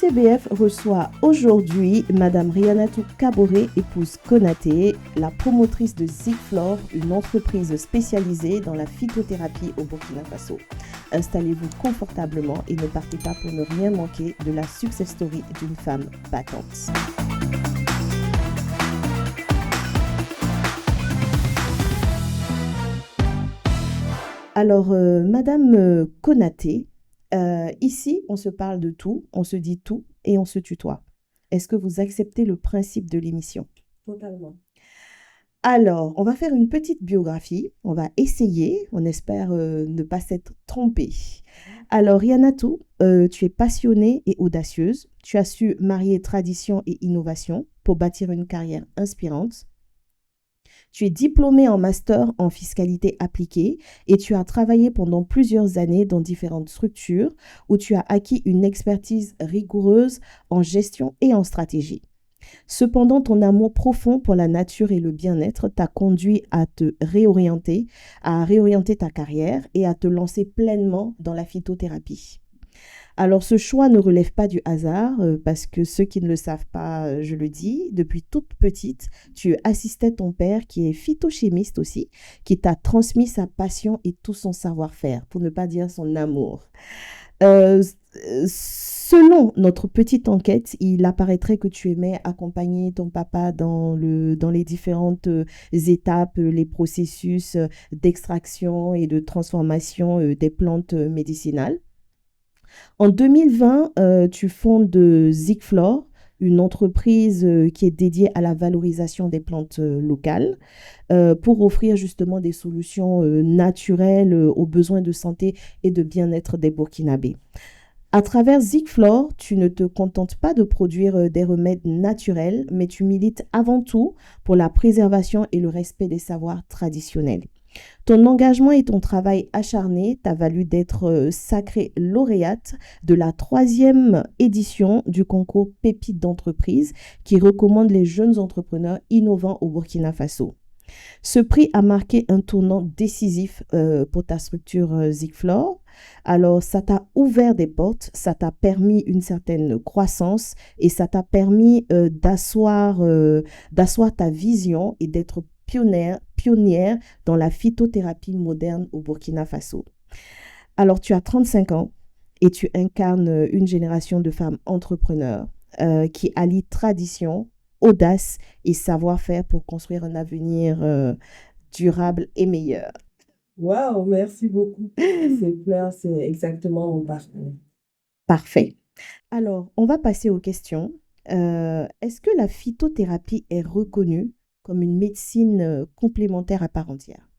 CBF reçoit aujourd'hui Madame Rianatou Kaboré, épouse Konaté, la promotrice de Zigflor, une entreprise spécialisée dans la phytothérapie au Burkina Faso. Installez-vous confortablement et ne partez pas pour ne rien manquer de la success story d'une femme battante. Alors, Madame Konaté, ici, on se parle de tout, on se dit tout et on se tutoie. Est-ce que vous acceptez le principe de l'émission? Totalement. Alors, on va faire une petite biographie. On va essayer. On espère ne pas s'être trompé. Alors, Rianatou, tu es passionnée et audacieuse. Tu as su marier tradition et innovation pour bâtir une carrière inspirante. Tu es diplômée en master en fiscalité appliquée et tu as travaillé pendant plusieurs années dans différentes structures où tu as acquis une expertise rigoureuse en gestion et en stratégie. Cependant, ton amour profond pour la nature et le bien-être t'a conduit à réorienter ta carrière et à te lancer pleinement dans la phytothérapie. Alors, ce choix ne relève pas du hasard, parce que ceux qui ne le savent pas, je le dis, depuis toute petite, tu assistais ton père, qui est phytochimiste aussi, qui t'a transmis sa passion et tout son savoir-faire, pour ne pas dire son amour. Selon notre petite enquête, il apparaîtrait que tu aimais accompagner ton papa dans les différentes étapes, les processus d'extraction et de transformation des plantes médicinales. En 2020, tu fondes Zigflor, une entreprise qui est dédiée à la valorisation des plantes locales pour offrir justement des solutions naturelles aux besoins de santé et de bien-être des Burkinabés. À travers Zigflor, tu ne te contentes pas de produire des remèdes naturels, mais tu milites avant tout pour la préservation et le respect des savoirs traditionnels. Ton engagement et ton travail acharné t'a valu d'être sacrée lauréate de la 3e édition du concours Pépites d'entreprise qui recommande les jeunes entrepreneurs innovants au Burkina Faso. Ce prix a marqué un tournant décisif pour ta structure Zigflor. Alors, ça t'a ouvert des portes, ça t'a permis une certaine croissance et ça t'a permis d'asseoir ta vision et d'être pionnière dans la phytothérapie moderne au Burkina Faso. Alors, tu as 35 ans et tu incarnes une génération de femmes entrepreneurs qui allient tradition, audace et savoir-faire pour construire un avenir durable et meilleur. Waouh, merci beaucoup. C'est clair, c'est exactement mon parcours. Parfait. Alors, on va passer aux questions. Est-ce que la phytothérapie est reconnue comme une médecine complémentaire à part entière?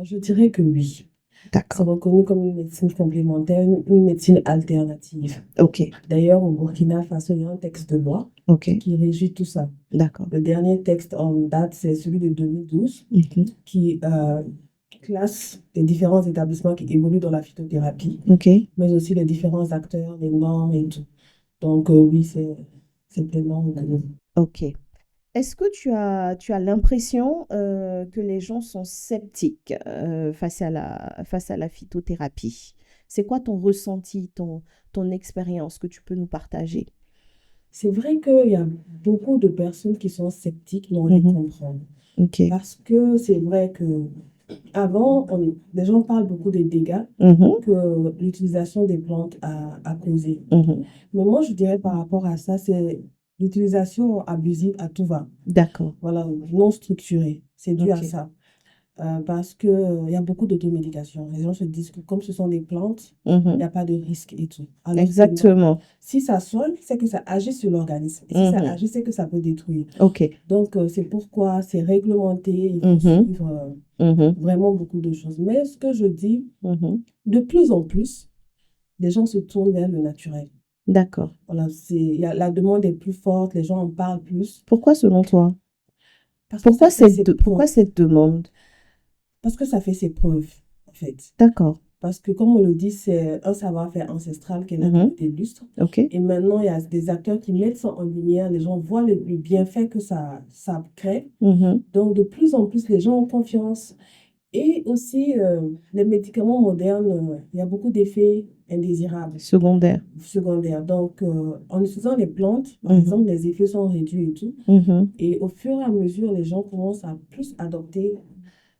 Je dirais que oui. C'est D'accord. reconnu comme une médecine complémentaire, une médecine alternative. Ok. D'ailleurs, au Burkina Faso, il y a un texte de loi Ok. qui régit tout ça. D'accord. Le dernier texte en date, c'est celui de 2012, qui classe les différents établissements qui évoluent dans la phytothérapie, Ok. mais aussi les différents acteurs, les normes et tout. Donc oui, c'est pleinement reconnu. Ok. Est-ce que tu as l'impression que les gens sont sceptiques face à la phytothérapie? C'est quoi ton ressenti, ton expérience que tu peux nous partager? C'est vrai qu'il y a beaucoup de personnes qui sont sceptiques, mais on les comprend. Ok. Parce que c'est vrai que avant, les gens parlent beaucoup des dégâts que l'utilisation des plantes a causé. Mais moi, je dirais par rapport à ça, c'est l'utilisation abusive à tout va. D'accord. Voilà, non structurée. C'est dû à Ok. ça. Parce qu'il y a beaucoup d'automédication. Les gens se disent que comme ce sont des plantes, il n'y a pas de risque et tout. Alors que non. Exactement. Si ça soigne, c'est que ça agit sur l'organisme. Et si ça agit, c'est que ça peut détruire. Ok. Donc, c'est pourquoi c'est réglementé. Il faut suivre vraiment beaucoup de choses. Mais ce que je dis, de plus en plus, les gens se tournent vers le naturel. D'accord. Voilà, la demande est plus forte, les gens en parlent plus. Pourquoi selon toi? Parce que Pourquoi ça fait ses pourquoi preuves. cette demande? Parce que ça fait ses preuves, en fait. D'accord. Parce que, comme on le dit, c'est un savoir-faire ancestral qui est là depuis des lustres. Ok. Et maintenant, il y a des acteurs qui mettent ça en lumière. Les gens voient le bienfait que ça crée. Donc, de plus en plus, les gens ont confiance. Et aussi, les médicaments modernes, il y a beaucoup d'effets indésirables, Secondaire. secondaires. Donc, en utilisant les plantes, par exemple, les effets sont réduits et tout. Et au fur et à mesure, les gens commencent à plus adopter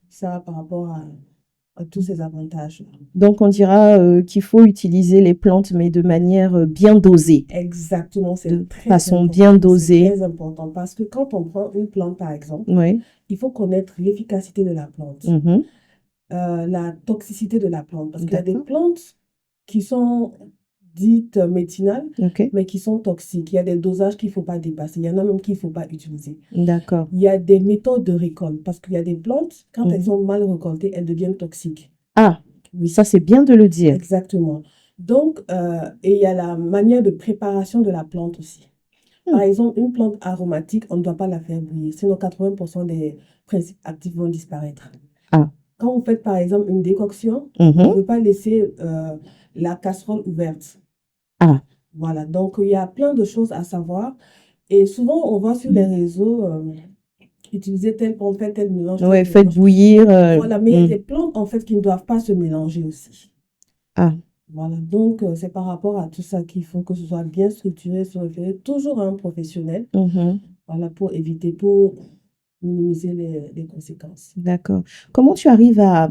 ça par rapport à tous ces avantages. Donc, on dira qu'il faut utiliser les plantes, mais de manière bien dosée. Exactement, De c'est très façon important. bien C'est dosée. très important parce que quand on prend une plante, par exemple, Oui. il faut connaître l'efficacité de la plante, la toxicité de la plante. Parce qu'il y a des D'accord. plantes qui sont dites médicinales, OK. mais qui sont toxiques. Il y a des dosages qu'il ne faut pas dépasser. Il y en a même qu'il ne faut pas utiliser. D'accord. Il y a des méthodes de récolte parce qu'il y a des plantes, quand elles sont mal récoltées, elles deviennent toxiques. Ah, Oui, ça c'est bien de le dire. exactement. Donc, et il y a la manière de préparation de la plante aussi. Par exemple, une plante aromatique, on ne doit pas la faire bouillir, sinon 80% des principes actifs vont disparaître. Ah. Quand vous faites par exemple une décoction, on ne veut pas laisser la casserole ouverte. Ah. Voilà, donc il y a plein de choses à savoir. Et souvent, on voit sur les réseaux utiliser tel qu'on fait tel mélange. Ouais, faites bouillir. Voilà, mais il y a des plantes en fait qui ne doivent pas se mélanger aussi. Ah. Voilà, donc c'est par rapport à tout ça qu'il faut que ce soit bien structuré, se référer toujours à un professionnel. Voilà, pour éviter, pour minimiser les conséquences. D'accord. Comment tu arrives à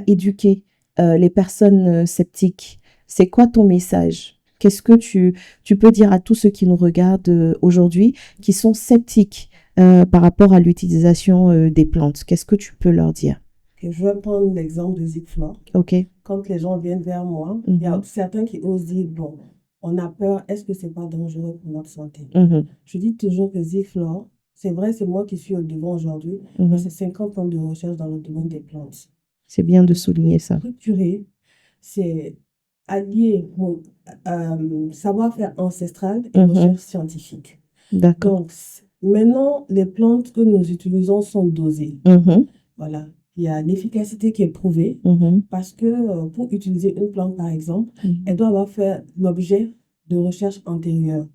éduquer les personnes sceptiques? C'est quoi ton message? Qu'est-ce que tu peux dire à tous ceux qui nous regardent aujourd'hui, qui sont sceptiques par rapport à l'utilisation des plantes? Qu'est-ce que tu peux leur dire? Okay, je vais prendre l'exemple de Zigflor. OK. Quand les gens viennent vers moi, il y a certains qui osent dire, bon, on a peur, est-ce que c'est pas dangereux pour notre santé? Je dis toujours que Zigflor, c'est vrai, c'est moi qui suis au devant aujourd'hui, mais c'est 50 ans de recherche dans le domaine des plantes. C'est bien de souligner ça. Structuré, c'est allier savoir-faire ancestral et recherche scientifique. D'accord. Donc, maintenant, les plantes que nous utilisons sont dosées. Voilà. Il y a l'efficacité qui est prouvée parce que pour utiliser une plante, par exemple, elle doit avoir fait l'objet de recherches antérieures,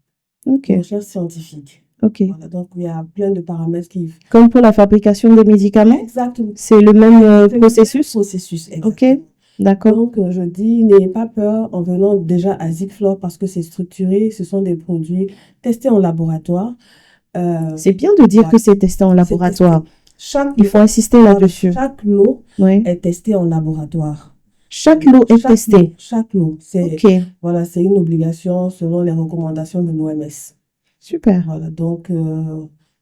de recherches scientifiques. Voilà, donc, il y a plein de paramètres qui... Comme pour la fabrication des médicaments? Exactement. C'est le même processus? Processus, exactement. OK, d'accord. Donc, je dis, n'ayez pas peur en venant déjà à Zigflor parce que c'est structuré, ce sont des produits testés en laboratoire. C'est bien de dire que c'est testé en laboratoire. Il faut insister là-dessus. Chaque lot est testé en laboratoire. Chaque lot est testé? Chaque lot. Voilà, c'est une obligation selon les recommandations de l'OMS. Super. Voilà, donc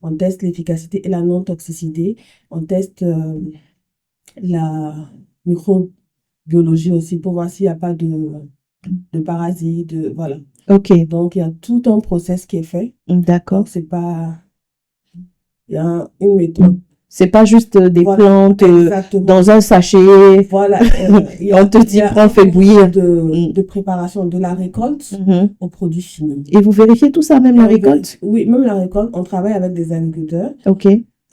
on teste l'efficacité et la non-toxicité. On teste la microbiologie aussi pour voir s'il n'y a pas de parasites, voilà. OK. Donc, il y a tout un process qui est fait. D'accord. Donc, c'est pas... Il y a une méthode. C'est pas juste des plantes dans un sachet. Voilà. On te dit, prends, fais bouillir. De préparation de la récolte au produit fini. Et vous vérifiez tout ça, même la récolte? Oui, même la récolte. On travaille avec des agriculteurs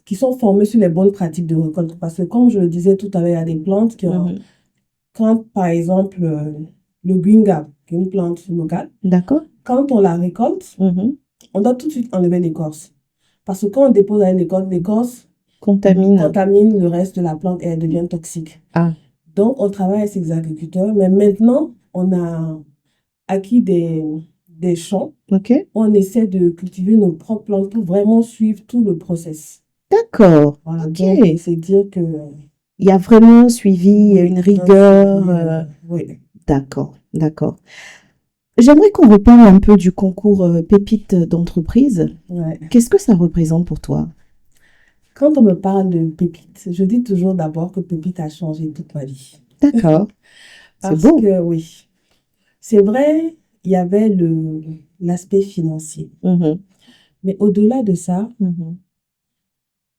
qui sont formés sur les bonnes pratiques de récolte. Parce que, comme je le disais tout à l'heure, il y a des plantes qui ont... Quand, par exemple, le guinga, qui est une plante locale, quand on la récolte, on doit tout de suite enlever l'écorce. Parce que quand on dépose avec l'écorce contamine le reste de la plante et elle devient toxique. Donc, on travaille avec ces agriculteurs, mais maintenant, on a acquis des champs. On essaie de cultiver nos propres plantes pour vraiment suivre tout le process. D'accord. Voilà, donc, c'est dire que... Il y a vraiment un suivi, une rigueur. Oui. D'accord, d'accord. J'aimerais qu'on reparle un peu du concours Pépites d'entreprise. Qu'est-ce que ça représente pour toi? Quand on me parle de Pépites, je dis toujours d'abord que Pépite a changé toute ma vie. D'accord. C'est beau. Parce que oui, c'est vrai, il y avait l'aspect financier. Mais au-delà de ça,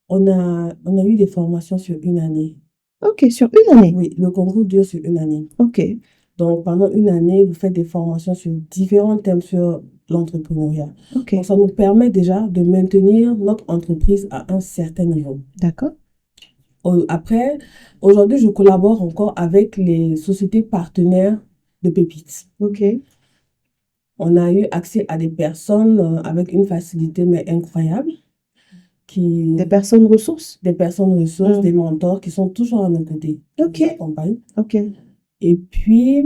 on a eu des formations sur une année. OK, sur une année? Oui, le concours dure sur une année. OK. Donc, pendant une année, vous faites des formations sur différents thèmes sur l'entrepreneuriat. OK. Donc, ça nous permet déjà de maintenir notre entreprise à un certain niveau. D'accord. Après, aujourd'hui, je collabore encore avec les sociétés partenaires de Pépites. OK. On a eu accès à des personnes avec une facilité mais incroyable Des personnes ressources? Des personnes ressources, des mentors qui sont toujours à nos côtés. Ok. Ok. Et puis,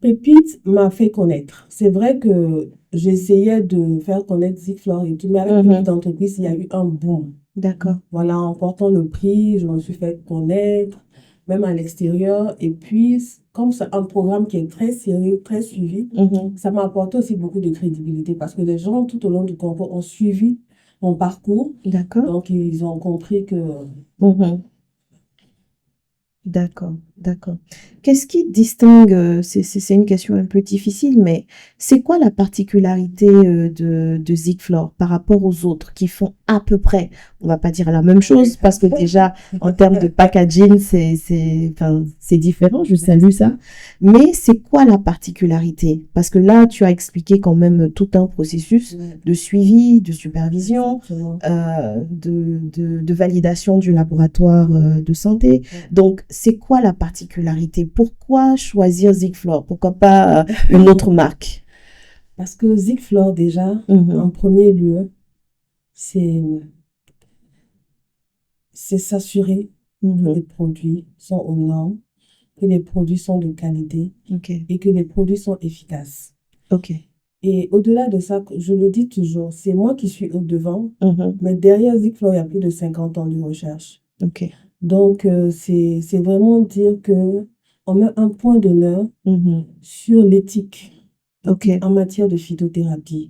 Pépite m'a fait connaître. C'est vrai que j'essayais de faire connaître Zigflor et tout, mais avec Pépite Entreprise, il y a eu un boom. D'accord. Voilà, en portant le prix, je me suis fait connaître, même à l'extérieur. Et puis, comme c'est un programme qui est très sérieux, très suivi, ça m'a apporté aussi beaucoup de crédibilité parce que les gens, tout au long du concours, ont suivi mon parcours. D'accord. Donc, ils ont compris que... D'accord, d'accord. Qu'est-ce qui distingue, c'est une question un peu difficile, mais c'est quoi la particularité de Zigflor par rapport aux autres qui font à peu près, on va pas dire la même chose, parce que déjà, en termes de packaging, c'est différent, je salue ça, mais c'est quoi la particularité? Parce que là, tu as expliqué quand même tout un processus de suivi, de supervision, de validation du laboratoire de santé. Donc, c'est quoi la particularité? Pourquoi choisir Zigflor? Pourquoi pas une autre marque? Parce que Zigflor, déjà, en premier lieu, c'est s'assurer que les produits sont aux normes, que les produits sont de qualité et que les produits sont efficaces. Et au-delà de ça, je le dis toujours, c'est moi qui suis au-devant, mais derrière Zigflor, il y a plus de 50 ans de recherche. Donc, c'est vraiment dire que on met un point d'honneur sur l'éthique en matière de phytothérapie.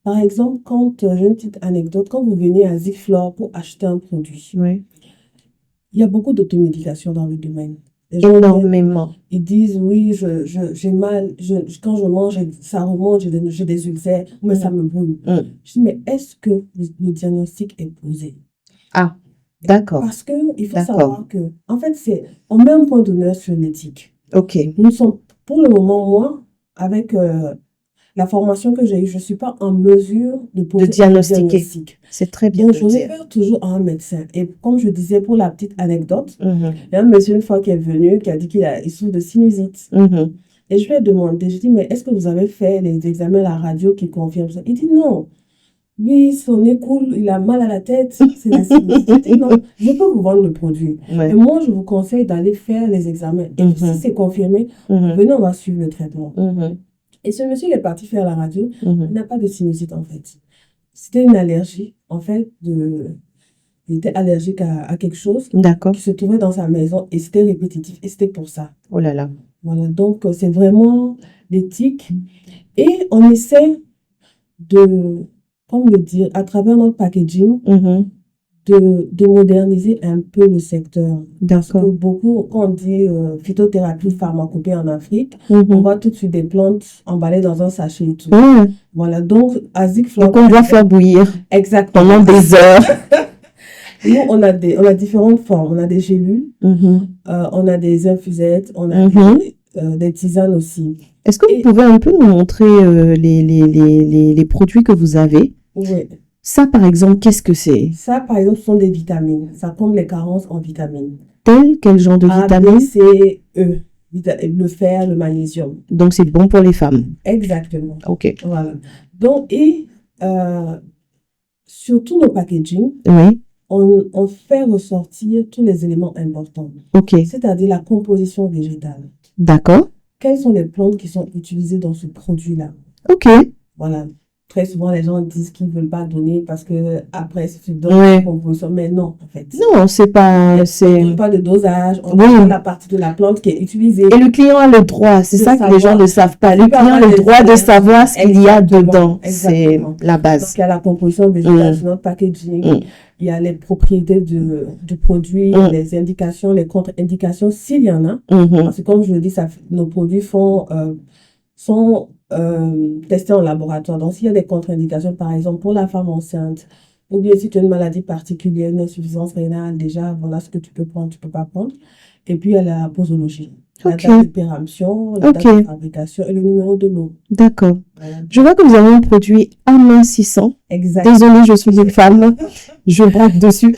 Par exemple, j'ai une petite anecdote, quand vous venez à Zigflor pour acheter un produit, il y a beaucoup d'automédication dans le domaine. Énormément. Ils disent, oui, j'ai mal, quand je mange, ça remonte, j'ai des ulcères, mais ça me brûle. Je dis, mais est-ce que le diagnostic est posé? Ah, d'accord. Parce qu'il faut savoir que, en fait, on met un point d'honneur sur l'éthique. Nous sommes, pour le moment, moi, avec la formation que j'ai eue, je ne suis pas en mesure de poser un diagnostic. C'est très bien. Donc, je réfère toujours à un médecin. Et comme je disais, pour la petite anecdote, il y a un monsieur une fois qui est venu, qui a dit qu'il souffre de sinusite. Et je lui ai demandé, je dis, mais est-ce que vous avez fait les examens à la radio qui confirment ça? Il dit non. Lui, son nez coule, il a mal à la tête, c'est la sinusite. Je dis non, je peux vous vendre le produit. Et moi, je vous conseille d'aller faire les examens. Et si c'est confirmé, venez, on va suivre le traitement. Et ce monsieur, il est parti faire la radio, il n'a pas de sinusite en fait. C'était une allergie, en fait, il était allergique à quelque chose qui se trouvait dans sa maison et c'était répétitif et c'était pour ça. Oh là là. Voilà, donc c'est vraiment l'éthique et on essaie de, comme le dire, à travers notre packaging, de moderniser un peu le secteur. Parce que beaucoup, quand on dit phytothérapie, pharmacopée en Afrique, on voit tout de suite des plantes emballées dans un sachet et tout. Voilà, donc à Zigflor... Donc on doit faire bouillir pendant des heures. Nous, on a différentes formes. On a des gélules, on a des infusettes, on a des tisanes aussi. Est-ce que vous pouvez un peu nous montrer les produits que vous avez? Oui. Ça, par exemple, qu'est-ce que c'est? Ça, par exemple, ce sont des vitamines. Ça comble les carences en vitamines. Quel genre de vitamines? A, B, C, E. Le fer, le magnésium. Donc, c'est bon pour les femmes. Exactement. OK. Voilà. Donc, sur tous nos packaging, on fait ressortir tous les éléments importants. C'est-à-dire la composition végétale. D'accord. Quelles sont les plantes qui sont utilisées dans ce produit-là? Voilà. Très souvent, les gens disent qu'ils ne veulent pas donner parce que après, si tu donnes la composition, mais non, en fait. Non, c'est pas... On ne pas de dosage, on donne la partie de la plante qui est utilisée. Et le client a le droit, c'est ça que les gens ne savent pas. Le client a le droit de savoir ce qu'il y a dedans. C'est la base. Donc, il y a la composition végétale sur notre packaging. Il y a les propriétés du produit, les indications, les contre-indications, s'il y en a. Parce que comme je le dis, nos produits sont testés en laboratoire. Donc, s'il y a des contre-indications, par exemple, pour la femme enceinte, ou bien si tu as une maladie particulière, une insuffisance rénale, déjà, voilà ce que tu peux prendre, tu ne peux pas prendre. Et puis, il y a la posologie. La date de péremption, la date de fabrication et le numéro de lot. D'accord. Voilà. Je vois que vous avez un produit amincissant. Exactement. Désolée, je suis une femme. Je braque dessus.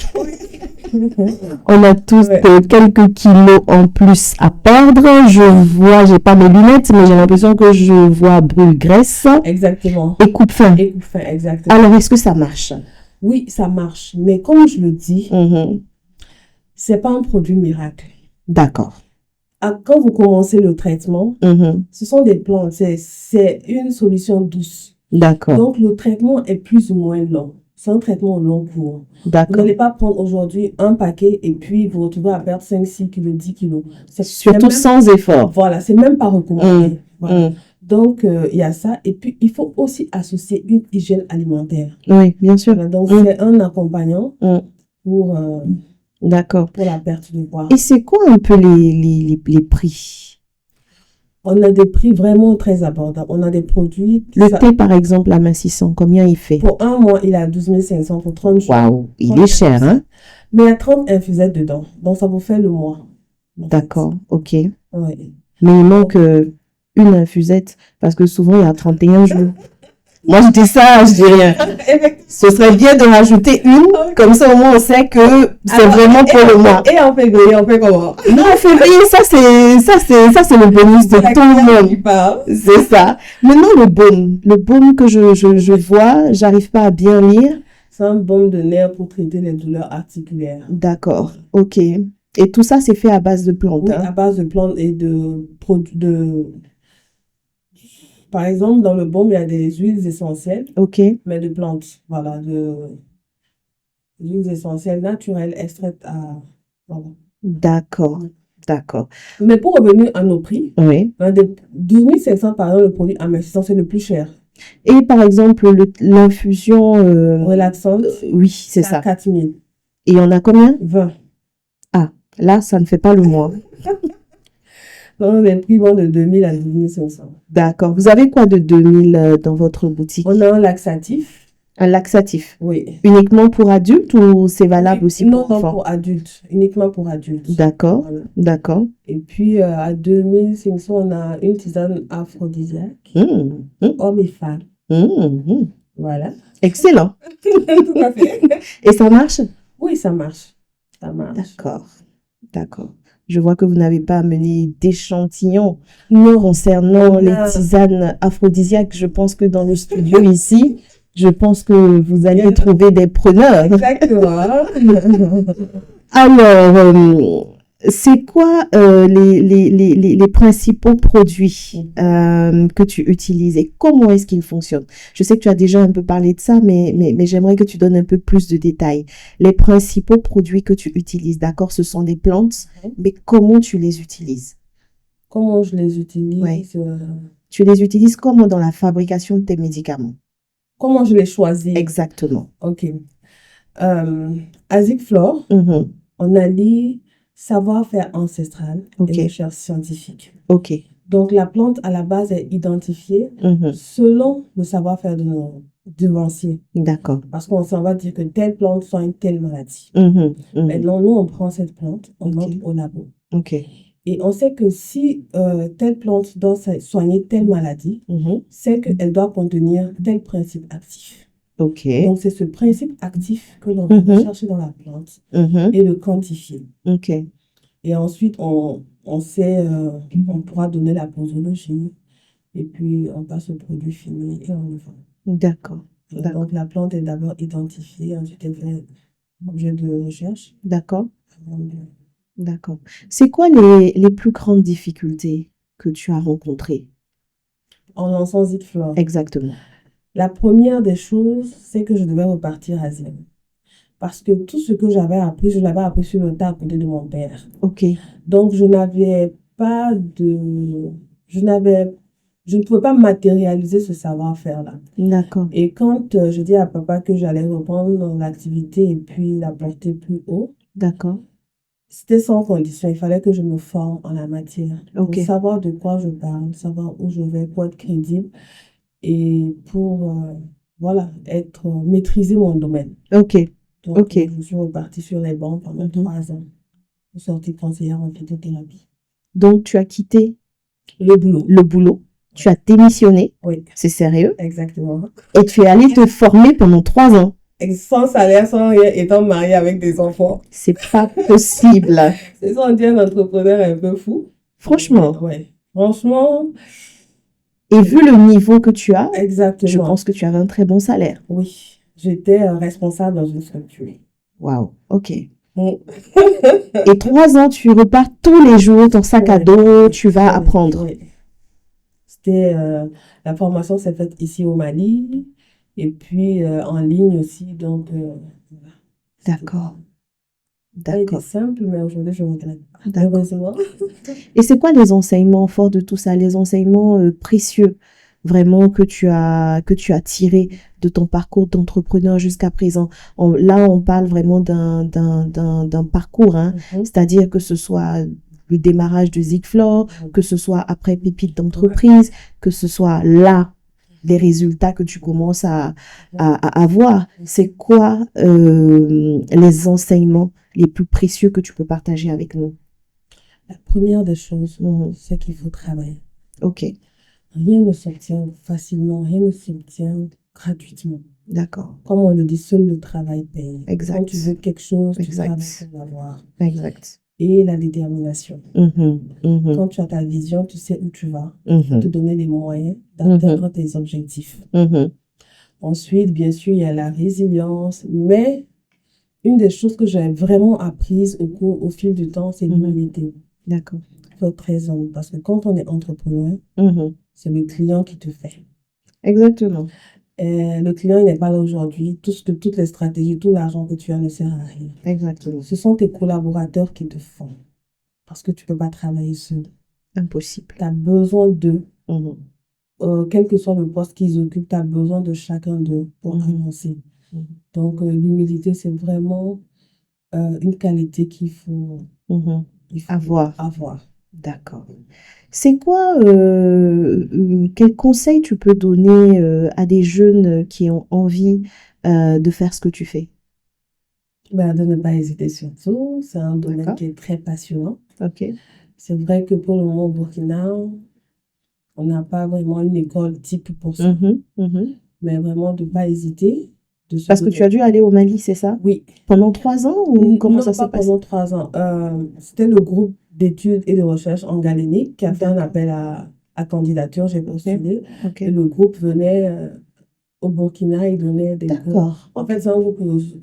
On a tous quelques kilos en plus à perdre. Je vois, j'ai pas mes lunettes, mais j'ai l'impression que je vois brûle-graisse. Exactement. Et coupe-fin. Et coupe-fin, exactement. Alors, est-ce que ça marche? Oui, ça marche. Mais comme je le dis, c'est pas un produit miracle. D'accord. Quand vous commencez le traitement, ce sont des plantes. C'est une solution douce. D'accord. Donc, le traitement est plus ou moins long. C'est un traitement au long cours. D'accord. Vous n'allez pas prendre aujourd'hui un paquet et puis vous retrouvez à perdre 5, 6 kilos, 10 kilos. Surtout sans effort. Voilà, c'est même pas recommandé. Voilà. Donc, il y a ça. Et puis, il faut aussi associer une hygiène alimentaire. Oui, bien sûr. Voilà, donc, c'est un accompagnant pour, d'accord, pour la perte de poids. Et c'est quoi un peu les prix? On a des prix vraiment très abordables. On a des produits... Le thé, par exemple, amincissant, combien il fait? Pour un mois, il est à 12 500 pour 30 jours. Waouh, il est cher, hein? Mais il y a 30 infusettes dedans. Donc, ça vous fait le mois. D'accord, ok. Oui. Mais il manque une infusette parce que souvent, il y a 31 jours. Moi, je dis ça, je dis rien. Ce serait bien de rajouter une, comme ça au moins on sait que c'est vraiment pour le mois. Et en février, on fait comment? Non, en février, ça c'est le bonus de tout le monde. C'est ça. Maintenant, le baume que je vois, j'arrive pas à bien lire. C'est un baume de nerfs pour traiter les douleurs articulaires. D'accord, ok. Et tout ça, c'est fait à base de plantes. Oui, à base de plantes et de Par exemple, dans le baume, il y a des huiles essentielles. Ok. Mais de plantes. Voilà, des huiles essentielles naturelles extraites à... Voilà. D'accord, d'accord. Mais pour revenir à nos prix, oui. 12 500 par an, le produit amincissant, c'est le plus cher. Et par exemple, l'infusion... relaxante, oui, c'est ça. 4 000. Et il y en a combien? 20. Ah, là, ça ne fait pas le mois. Donc, les prix vont de 2 000 à 12 500. D'accord. Vous avez quoi de 2 000 dans votre boutique? On a un laxatif. Un laxatif? Oui. Uniquement pour adultes ou c'est valable aussi pour enfants? Non, pour adultes. Uniquement pour adultes. D'accord. Voilà. D'accord. Et puis, à 2 500, on a une tisane aphrodisiaque. Hommes et femmes. Voilà. Excellent. Tout à fait. Et ça marche? Oui, ça marche. Ça marche. D'accord. D'accord. Je vois que vous n'avez pas amené d'échantillons concernant les tisanes aphrodisiaques. Je pense que dans le studio ici, je pense que vous allez trouver des preneurs. Exactement. Alors, c'est quoi les principaux produits que tu utilises et comment est-ce qu'ils fonctionnent? Je sais que tu as déjà un peu parlé de ça, mais j'aimerais que tu donnes un peu plus de détails. Les principaux produits que tu utilises, d'accord, ce sont des plantes, mais comment tu les utilises? Comment je les utilise? Tu les utilises comment dans la fabrication de tes médicaments? Comment je les choisis? Exactement. Ok. Azicflore, on allie savoir-faire ancestral et recherche scientifique. Ok. Donc, la plante, à la base, est identifiée selon le savoir-faire de nos devanciers. D'accord. Parce qu'on s'en va dire que telle plante soigne telle maladie. Maintenant, nous, on prend cette plante, on monte au labo. Ok. Et on sait que si telle plante doit soigner telle maladie, c'est qu'elle doit contenir tel principe actif. Ok. Donc, c'est ce principe actif que l'on va chercher dans la plante et le quantifier. Ok. Et ensuite, on sait, on pourra donner la posologie et puis on passe au produit fini et on le vend. D'accord. Donc, la plante est d'abord identifiée, ensuite elle fait objet de recherche. D'accord. D'accord. C'est quoi les plus grandes difficultés que tu as rencontrées? En lançant Azicflore. Exactement. La première des choses, c'est que je devais repartir à zéro. Parce que tout ce que j'avais appris, je l'avais appris sur le tas à côté de mon père. Ok. Donc, je n'avais pas de... Je ne pouvais pas matérialiser ce savoir-faire-là. D'accord. Et quand je dis à papa que j'allais reprendre l'activité et puis la porter plus haut, d'accord, c'était sans condition. Il fallait que je me forme en la matière. Ok. Pour savoir de quoi je parle, savoir où je vais pour être crédible et pour, voilà, maîtriser mon domaine. Ok. Donc, Ok. je suis repartie sur les bancs pendant 3 ans. Je suis sortie conseillère en phytothérapie. Donc, tu as quitté le boulot. Tu as démissionné. Oui. C'est sérieux? Exactement. Et tu es allée te former pendant 3 ans. Sans salaire, sans rien, étant mariée avec des enfants. C'est pas possible. C'est ça, on dit un entrepreneur un peu fou. Franchement. Oui. Franchement. Et vu le niveau que tu as, exactement, je pense que tu avais un très bon salaire. Oui. j'étais responsable dans une structure. Waouh, ok. Bon. Et 3 ans, tu repars tous les jours, ton sac à dos, tu vas apprendre. Oui. C'était, la formation s'est faite ici au Mali et puis en ligne aussi. Donc, voilà. D'accord. Ça a été D'accord. simple, mais aujourd'hui, je regrette. D'accord. Heureusement. Et c'est quoi les enseignements forts de tout ça, les enseignements précieux vraiment que tu as tirés de ton parcours d'entrepreneur jusqu'à présent? Là, on parle vraiment d'un parcours, hein. C'est-à-dire que ce soit le démarrage de Zigflor, que ce soit après Pépite d'entreprise, que ce soit là, les résultats que tu commences à avoir. C'est quoi les enseignements les plus précieux que tu peux partager avec nous? La première des choses, c'est qu'il faut travailler. Ok. Rien ne s'obtient facilement, rien ne s'obtient gratuitement. D'accord. Comme on le dit, seul le travail paye. Exact. Quand tu veux quelque chose, tu Exact. travailles pour l'avoir. Exact. Et la détermination. Quand tu as ta vision, tu sais où tu vas. Il faut te donner les moyens d'atteindre tes objectifs. Ensuite, bien sûr, il y a la résilience. Mais une des choses que j'ai vraiment apprises au fil du temps, c'est l'humilité. D'accord. Il faut être très humble. Parce que quand on est entrepreneur, c'est le client qui te fait. Exactement. Le client, il n'est pas là aujourd'hui. Toutes les stratégies, tout l'argent que tu as ne sert à rien. Exactement. Ce sont tes collaborateurs qui te font. Parce que tu ne peux pas travailler seul. Impossible. Tu as besoin d'eux. Quel que soit le poste qu'ils occupent, tu as besoin de chacun d'eux pour avancer. Donc, l'humilité, c'est vraiment une qualité qu'il faut avoir. D'accord. C'est quoi, quel conseil tu peux donner à des jeunes qui ont envie de faire ce que tu fais? Ben, de ne pas hésiter surtout. C'est un domaine qui est très passionnant. Ok. C'est vrai que pour le moment au Burkina, on n'a pas vraiment une école type pour ça. Mais vraiment de ne pas hésiter. Parce que tu as dû aller au Mali, c'est ça? Oui. Pendant 3 ans ou comment ça s'est passé? Pendant 3 ans. C'était le groupe d'études et de recherche en galénique qui a fait un appel à candidature. J'ai postulé. Et le groupe venait au Burkina et donnait des cours. En fait, c'est un groupe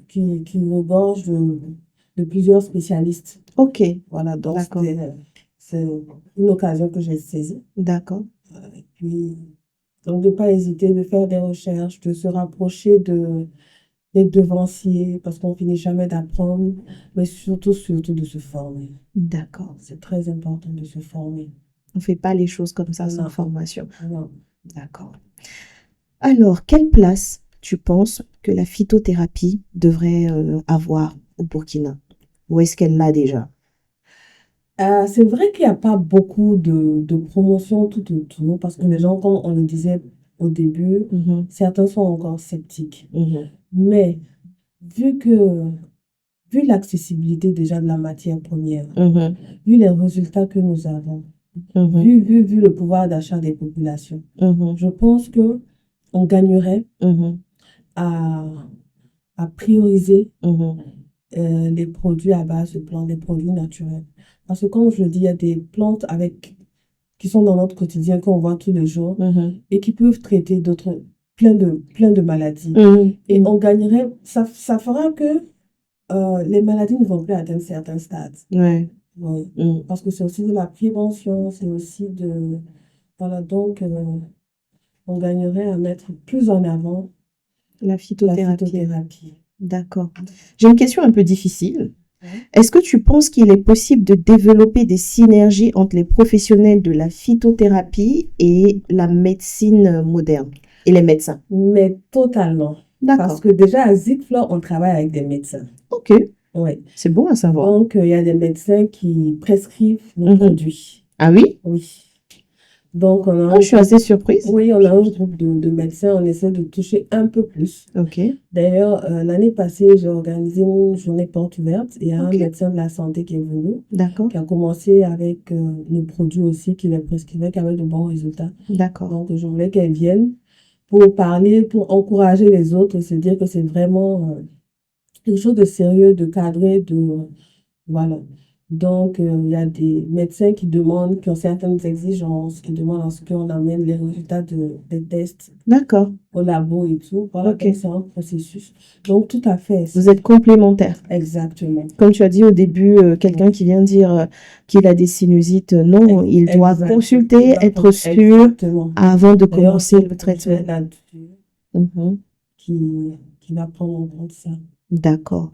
qui regorge de plusieurs spécialistes. Ok. Voilà, donc c'est une occasion que j'ai saisie. D'accord. Et puis, donc de ne pas hésiter de faire des recherches, de se rapprocher des devanciers, parce qu'on finit jamais d'apprendre, mais surtout de se former. D'accord. C'est très important de se former. On ne fait pas les choses comme ça sans formation. Non. D'accord. Alors, quelle place tu penses que la phytothérapie devrait avoir au Burkina? Ou est-ce qu'elle l'a déjà? C'est vrai qu'il n'y a pas beaucoup de promotion tout autour, parce que les gens, comme on le disait au début, certains sont encore sceptiques. Mais vu l'accessibilité déjà de la matière première, vu les résultats que nous avons, vu le pouvoir d'achat des populations, je pense que on gagnerait à prioriser les produits à base de plantes, les produits naturels. Parce que comme je le dis, il y a des plantes qui sont dans notre quotidien, qu'on voit tous les jours, et qui peuvent traiter plein de maladies. Et on gagnerait, ça fera que les maladies ne vont plus atteindre certains stades. Ouais. Oui. Parce que c'est aussi de la prévention, c'est aussi voilà, donc on gagnerait à mettre plus en avant la phytothérapie. D'accord. J'ai une question un peu difficile. Est-ce que tu penses qu'il est possible de développer des synergies entre les professionnels de la phytothérapie et la médecine moderne et les médecins? Mais totalement. D'accord. Parce que déjà à Zigflor, on travaille avec des médecins. Ok. Oui. C'est bon à savoir. Donc, il y a des médecins qui prescrivent nos produits. Ah oui? Oui. Donc, je suis assez surprise. Oui, on a un groupe de médecins, on essaie de toucher un peu plus. Ok. D'ailleurs, l'année passée, j'ai organisé une journée porte ouverte. Il y a un médecin de la santé qui est venu, qui a commencé avec nos produits aussi, qui les prescrivait, qui avait de bons résultats. D'accord. Donc, je voulais qu'elle vienne pour parler, pour encourager les autres et se dire que c'est vraiment quelque chose de sérieux, de cadré, voilà. Donc, il y a des médecins qui ont certaines exigences, qui demandent à ce qu'on amène les résultats des tests D'accord. au labo et tout. Voilà, Ok. donc c'est un processus. Donc, tout à fait. Vous êtes complémentaires. Exactement. Comme tu as dit au début, quelqu'un qui vient dire qu'il a des sinusites, non, il doit consulter, être sûr Exactement. avant de D'ailleurs, commencer le traitement. là-dessus Mhm. qui va prendre en compte ça. D'accord.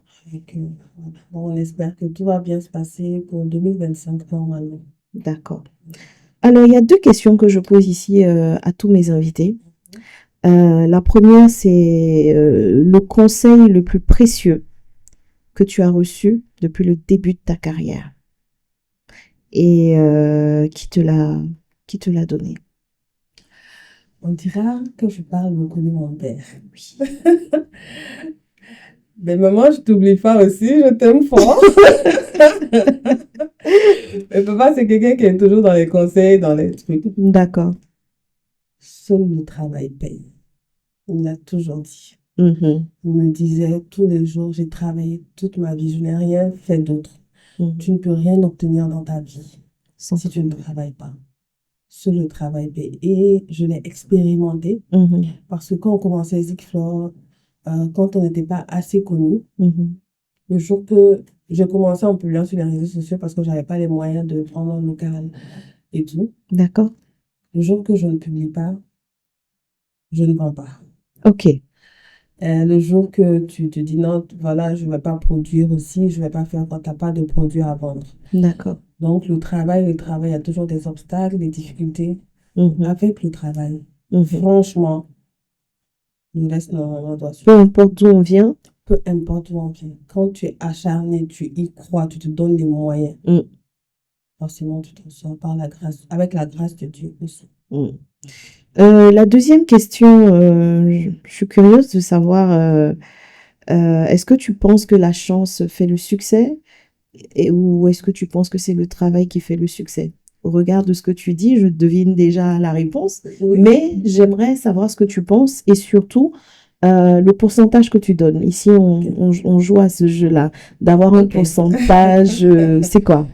Voilà. Bon, on espère que tout va bien se passer pour 2025 normalement. D'accord. Alors, il y a 2 questions que je pose ici à tous mes invités. La première, c'est le conseil le plus précieux que tu as reçu depuis le début de ta carrière et qui te l'a donné. On dira que je parle beaucoup de mon père. Oui. Mais maman, je t'oublie pas aussi, je t'aime fort. Mais papa, c'est quelqu'un qui est toujours dans les conseils, dans les trucs. D'accord. Seul le travail paye. Il me l'a toujours dit. Mhm. Il me disait tous les jours, j'ai travaillé toute ma vie, je n'ai rien fait d'autre. Tu ne peux rien obtenir dans ta vie si tu ne travailles pas. Seul le travail paye. Et je l'ai expérimenté parce que quand on commençait Zikflor, quand on n'était pas assez connu, le jour que j'ai commencé en publiant sur les réseaux sociaux parce que je n'avais pas les moyens de prendre un local et tout. D'accord. Le jour que je ne publie pas, je ne vends pas. Ok. Le jour que tu te dis non, voilà, je ne vais pas produire aussi, je ne vais pas faire quand tu n'as pas de produit à vendre. D'accord. Donc, le travail, il y a toujours des obstacles, des difficultés avec le travail. Franchement, il reste normalement droit sur. Peu importe d'où on vient. Peu importe où on vient. Quand tu es acharné, tu y crois, tu te donnes les moyens. Forcément, tu t'en sors avec la grâce de Dieu aussi. La deuxième question, je suis curieuse de savoir, est-ce que tu penses que la chance fait le succès ou est-ce que tu penses que c'est le travail qui fait le succès? Au regard de ce que tu dis, je devine déjà la réponse, mais j'aimerais savoir ce que tu penses et surtout le pourcentage que tu donnes. Ici, on joue à ce jeu-là, d'avoir un pourcentage, c'est quoi?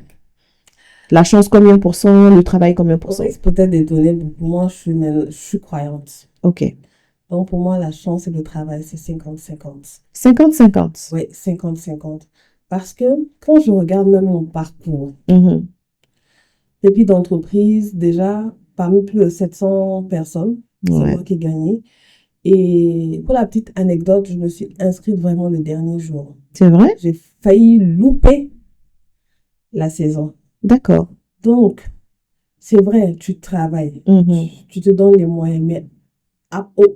La chance, combien pour cent? Le travail, combien pour cent? Peut-être des données, pour moi, je suis croyante. Ok. Donc, pour moi, la chance et le travail, c'est 50-50. 50-50? Oui, 50-50. Parce que quand je regarde même mon parcours, depuis d'entreprise, déjà, parmi plus de 700 personnes, c'est moi qui ai gagné. Et pour la petite anecdote, je me suis inscrite vraiment le dernier jour. C'est vrai? J'ai failli louper la saison. D'accord. Donc, c'est vrai, tu travailles, tu te donnes les moyens, mais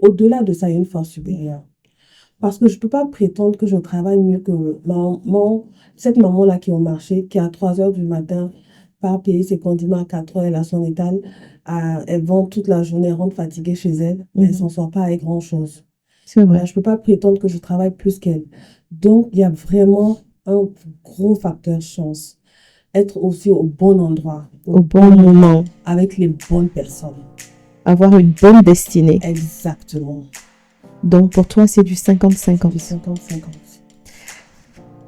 au-delà de ça, il y a une force supérieure. Parce que je ne peux pas prétendre que je travaille mieux que cette maman-là qui est au marché, qui à 3 heures du matin part payer ses condiments à 4 heures, elle a son étal, elle vend toute la journée, elle rentre fatiguée chez elle, elle ne s'en sort pas avec grand-chose. C'est vrai. Voilà, je ne peux pas prétendre que je travaille plus qu'elle. Donc, il y a vraiment un gros facteur chance. Être aussi au bon endroit. Au bon moment. Avec les bonnes personnes. Avoir une bonne destinée. Exactement. Donc, pour toi, c'est du 50-50. Du 50-50.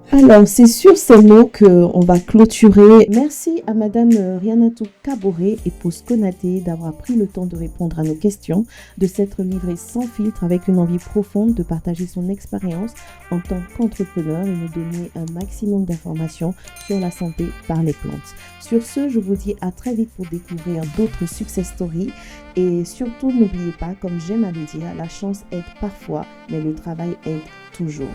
Alors, c'est sur ces mots qu'on va clôturer. Merci à Madame Rianatou Kaboré et Pose Konaté d'avoir pris le temps de répondre à nos questions, de s'être livrée sans filtre avec une envie profonde de partager son expérience en tant qu'entrepreneur et nous donner un maximum d'informations sur la santé par les plantes. Sur ce, je vous dis à très vite pour découvrir d'autres success stories et surtout n'oubliez pas, comme j'aime à le dire, la chance aide parfois, mais le travail aide toujours.